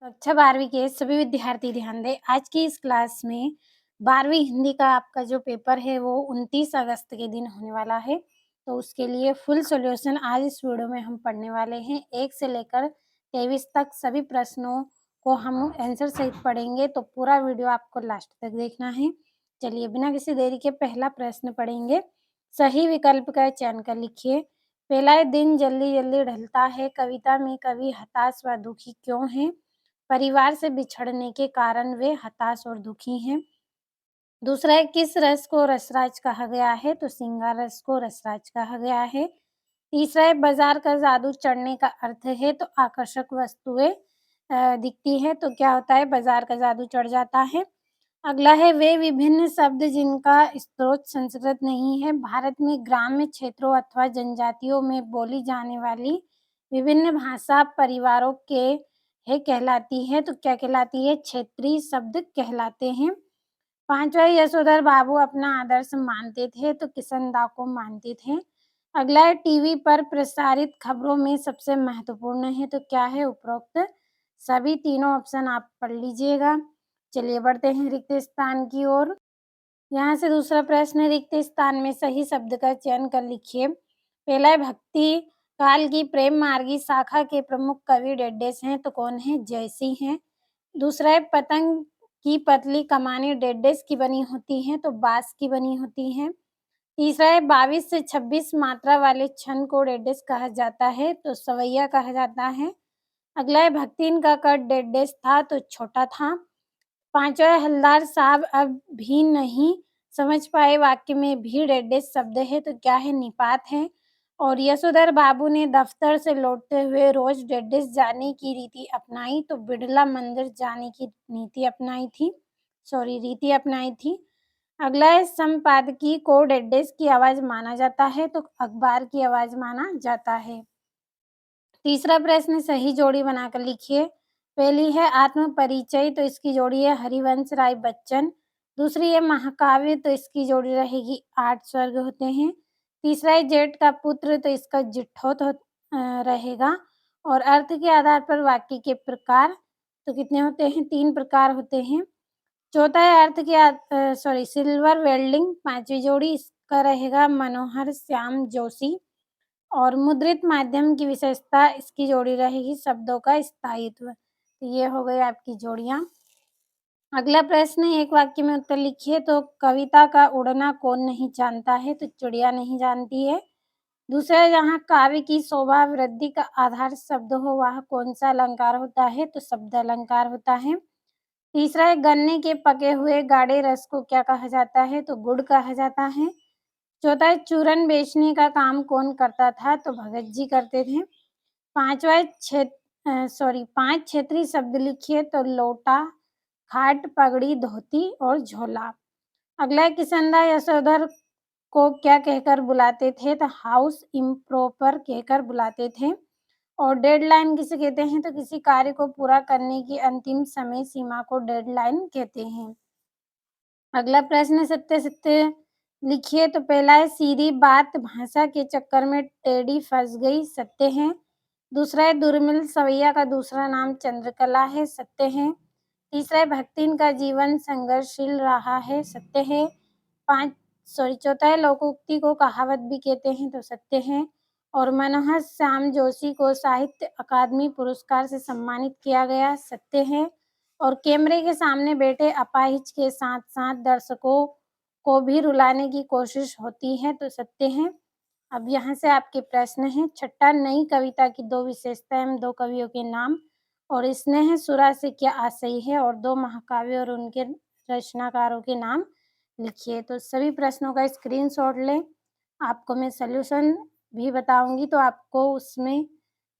कक्षा 12वीं के सभी विद्यार्थी ध्यान दें। आज की इस क्लास में 12वीं हिंदी का आपका जो पेपर है वो 29 अगस्त के दिन होने वाला है। तो उसके लिए फुल सॉल्यूशन आज इस वीडियो में हम पढ़ने वाले हैं। 1 से लेकर 23 तक सभी प्रश्नों को हम आंसर सहित पढ़ेंगे, तो पूरा वीडियो आपको लास्ट तक देखना है। चलिए बिना किसी देरी के पहला प्रश्न पढ़ेंगे। सही विकल्प का चयन कर लिखिए। पहला दिन जल्दी-जल्दी ढलता है। कविता में कवि हताश व दुखी क्यों हैं? परिवार से बिछड़ने के कारण वे हताश और दुखी हैं। दूसरा है, किस रस को रसराज कहा गया है? तो श्रृंगार रस को रसराज कहा गया है। तीसरा है, बाजार का जादू चढ़ने का अर्थ है तो आकर्षक वस्तुएं दिखती है, तो क्या होता है? बाजार का जादू चढ़ जाता है। अगला है, वे विभिन्न शब्द जिनका स्रोत संस्कृत नहीं है। भारत में ग्राम्य क्षेत्रों अथवा जनजातियों में बोली जाने वाली विभिन्न भाषा परिवारों के है कहलाती है, तो क्या कहलाती है? क्षेत्रीय शब्द कहलाते हैं। पांचवा, यशोधर बाबू अपना आदर्श मानते थे तो किशन दास को मानते थे। अगला है, टीवी पर प्रसारित खबरों में सबसे महत्वपूर्ण है, तो क्या है? उपरोक्त सभी। तीनों ऑप्शन आप पढ़ लीजिएगा। चलिए बढ़ते हैं रिक्त स्थान की ओर। यहाँ से दूसरा प्रश्न, रिक्त स्थान में सही शब्द का चयन कर लिखिए। पहला है, भक्ति काल की प्रेम मार्गी शाखा के प्रमुख कवि डेडेस हैं, तो कौन है? जयसी हैं। दूसरा है, पतंग की पतली कमानी डेडेस की बनी होती हैं, तो बांस की बनी होती हैं। तीसरा है, 22 से 26 मात्रा वाले छंद को डेडेस कहा जाता है, तो सवैया कहा जाता है। अगला है, भक्तिन का कद डेडेस था, तो छोटा था। पांचवा है, हलदार साहब अब भी नहीं समझ पाए वाक्य में भी डेडेस शब्द है, तो क्या है? निपात है। और यशोधर बाबू ने दफ्तर से लौटते हुए रोज डेडेस जाने की रीति अपनाई, तो बिड़ला मंदिर जाने की रीति अपनाई थी। अगला है, संपादकीय को डेडेस की आवाज माना जाता है, तो अखबार की आवाज माना जाता है। तीसरा प्रश्न, सही जोड़ी बनाकर लिखिए। पहली है आत्म परिचय, तो इसकी जोड़ी है हरिवंश राय बच्चन। दूसरी है महाकाव्य, तो इसकी जोड़ी रहेगी 8 स्वर्ग होते हैं। तीसरा है जेठ का पुत्र, तो इसका जिठ्ठोत रहेगा। और अर्थ के आधार पर वाक्य के प्रकार, तो कितने होते हैं? 3 प्रकार होते हैं। चौथा है अर्थ के सिल्वर वेल्डिंग, 5वीं जोड़ी, इसका रहेगा मनोहर श्याम जोशी। और मुद्रित माध्यम की विशेषता, इसकी जोड़ी रहेगी शब्दों का स्थायित्व। तो ये हो गई आपकी जोड़ियां। अगला प्रश्न, एक वाक्य में उत्तर लिखिए। तो कविता का उड़ना कौन नहीं जानता है? तो चिड़िया नहीं जानती है। दूसरा, जहाँ काव्य की शोभा वृद्धि का आधार शब्द हो वह कौन सा अलंकार होता है? तो शब्द अलंकार होता है। तीसरा है, गन्ने के पके हुए गाढ़े रस को क्या कहा जाता है? तो गुड़ कहा जाता है। चौथा है, चूरन बेचने का काम कौन करता था? तो भगत जी करते थे। पांचवा है, 5 क्षेत्रीय शब्द लिखिए। तो लोटा, खाट, पगड़ी, धोती और झोला। अगला है, किसंदा यशोधर को क्या कहकर बुलाते थे? तो हाउस इम्प्रॉपर कहकर बुलाते थे। और डेडलाइन किसे कहते हैं? तो किसी कार्य को पूरा करने की अंतिम समय सीमा को डेडलाइन कहते हैं। अगला प्रश्न, सत्य सत्य लिखिए। तो पहला है, सीधी बात भाषा के चक्कर में टेढ़ी फंस गई, सत्य है। दूसरा है, दुर्मिल सवैया का दूसरा नाम चंद्रकला है, सत्य है। तीसरा है, भक्तिन का जीवन संघर्षशील रहा है, सत्य है। चौथा है, लोकोक्ति को कहावत भी कहते हैं, तो सत्य है। और मनोहर श्याम जोशी को साहित्य अकादमी पुरस्कार से सम्मानित किया गया, सत्य है। और कैमरे के सामने बैठे अपाहिज के साथ साथ दर्शकों को भी रुलाने की कोशिश होती है, तो सत्य है। अब यहाँ से आपके प्रश्न हैं। छठा, नई कविता की 2 विशेषताएं एवं 2 कवियों के नाम। और स्नेह सुरा से क्या आशय है? और 2 महाकाव्य और उनके रचनाकारों के नाम लिखिए। तो सभी प्रश्नों का स्क्रीनशॉट लें। आपको मैं सॉल्यूशन भी बताऊंगी, तो आपको उसमें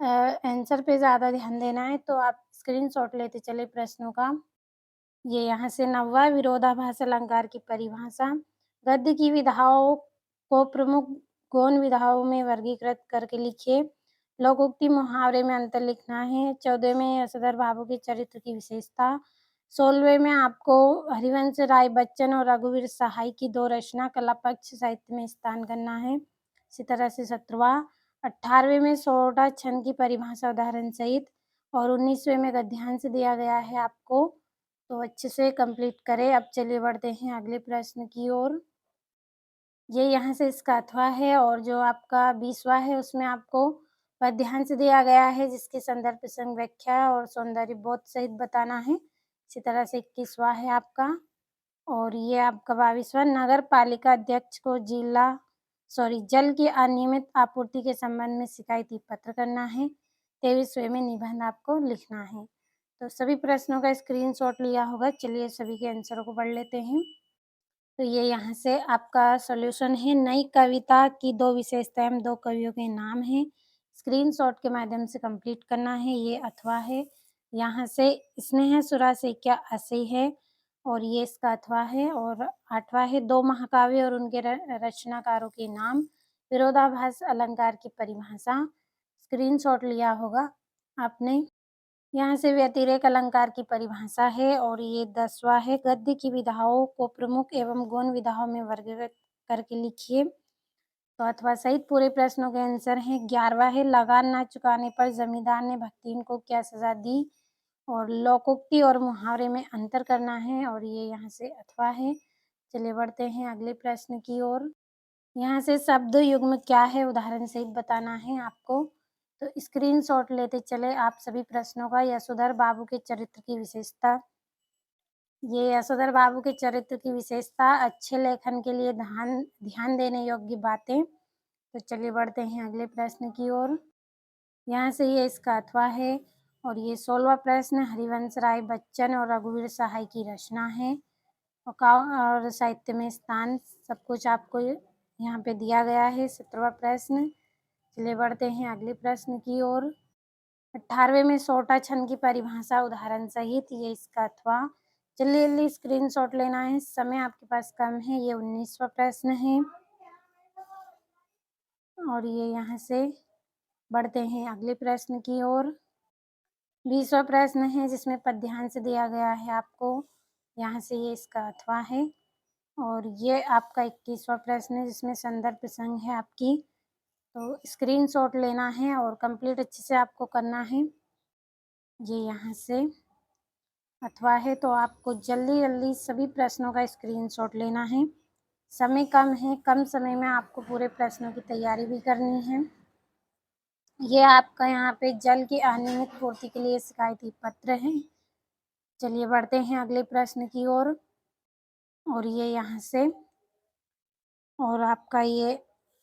आंसर पे ज़्यादा ध्यान देना है, तो आप स्क्रीनशॉट लेते चले प्रश्नों का। ये यहाँ से 9वां, विरोधाभास अलंकार की परिभाषा। गद्य की विधाओं को प्रमुख गौण विधाओं में वर्गीकृत करके लिखिए। लोकोक्ति मुहावरे में अंतर लिखना है। 14वें में यशोधर बाबू के चरित्र की विशेषता। 16वें में आपको हरिवंश राय बच्चन और रघुवीर सहाय की 2 रचना कला पक्ष साहित्य में स्थान करना है। इसी तरह से 17वां। 18वें में 16 छंद की परिभाषा उदाहरण सहित। और 19वें में गद्यांश दिया गया है आपको, तो अच्छे से कंप्लीट करें। अब चलिए बढ़ते हैं अगले प्रश्न की ओर। ये यहाँ से इसका अथवा है और जो आपका 20वां है उसमें आपको पद्यांश दिया गया है जिसकी संदर्भ प्रसंग व्याख्या और सौंदर्य बोध सहित बताना है। इसी तरह से 21वां है आपका और ये आपका 22वां नगर पालिका अध्यक्ष को जल की अनियमित आपूर्ति के संबंध में शिकायती पत्र करना है। 23वें में निबंध आपको लिखना है। तो सभी प्रश्नों का स्क्रीनशॉट लिया होगा। चलिए सभी के आंसरों को पढ़ लेते हैं। तो ये यहाँ से आपका सॉल्यूशन है। नई कविता की 2 विशेषताएं, 2 कवियों के नाम हैं। स्क्रीनशॉट के माध्यम से कंप्लीट करना है। ये अथवा है। यहाँ से स्नेह सुरा से क्या आशय है और ये इसका अथवा है। और 8वां है 2 महाकाव्य और उनके रचनाकारों के नाम। विरोधाभास अलंकार की परिभाषा। स्क्रीनशॉट लिया होगा आपने। यहाँ से व्यतिरेक अलंकार की परिभाषा है। और ये 10वां है गद्य की विधाओं को प्रमुख एवं गौण विधाओं में वर्गीकृत करके लिखिए। तो अथवा सहित पूरे प्रश्नों के आंसर हैं। 11वां है लगान ना चुकाने पर जमींदार ने भक्तिन को क्या सजा दी और लोकोक्ति और मुहावरे में अंतर करना है और ये यहाँ से अथवा है। चलिए बढ़ते हैं अगले प्रश्न की ओर। यहाँ से शब्द युग्म क्या है उदाहरण सहित बताना है आपको। तो स्क्रीनशॉट लेते चले आप सभी प्रश्नों का। यशोधर बाबू के चरित्र की विशेषता। ये यशोधर बाबू के चरित्र की विशेषता अच्छे लेखन के लिए ध्यान देने योग्य बातें। तो चलिए बढ़ते हैं अगले प्रश्न की ओर। यहाँ से ये इसका अथवा है और ये 16वां प्रश्न हरिवंश राय बच्चन और रघुवीर सहाय की रचना है। और साहित्य में स्थान सब कुछ आपको यहाँ पे दिया गया है। 17वां प्रश्न। चलिए बढ़ते हैं अगले प्रश्न की ओर। 18वें में सोटा छंद की परिभाषा उदाहरण सहित। ये इसका अथवा। जल्दी जल्दी स्क्रीनशॉट लेना है, समय आपके पास कम है। ये 19वां प्रश्न है और ये यहाँ से बढ़ते हैं अगले प्रश्न की ओर। 20वां प्रश्न है जिसमें पद्यांश दिया गया है आपको। यहाँ से ये इसका अथवा है और ये आपका 21वां प्रश्न है जिसमें संदर्भ प्रसंग है आपकी। तो स्क्रीनशॉट लेना है और कंप्लीट अच्छे से आपको करना है। ये यहाँ से अथवा है तो आपको जल्दी जल्दी सभी प्रश्नों का स्क्रीनशॉट लेना है। समय कम है, कम समय में आपको पूरे प्रश्नों की तैयारी भी करनी है। ये आपका यहाँ पे जल की अनियमित पूर्ति के लिए शिकायती पत्र है। चलिए बढ़ते हैं अगले प्रश्न की ओर। और ये यहाँ से और आपका ये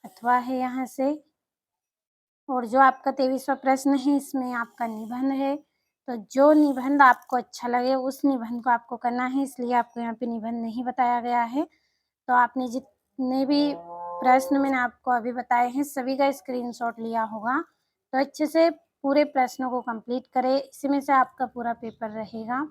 अथवा है यहाँ से। और जो आपका 23वां प्रश्न है इसमें आपका निबंध है। तो जो निबंध आपको अच्छा लगे उस निबंध को आपको करना है, इसलिए आपको यहाँ पे निबंध नहीं बताया गया है। तो आपने जितने भी प्रश्न मैंने आपको अभी बताए हैं सभी का स्क्रीनशॉट लिया होगा। तो अच्छे से पूरे प्रश्नों को कंप्लीट करें, इसी में से आपका पूरा पेपर रहेगा।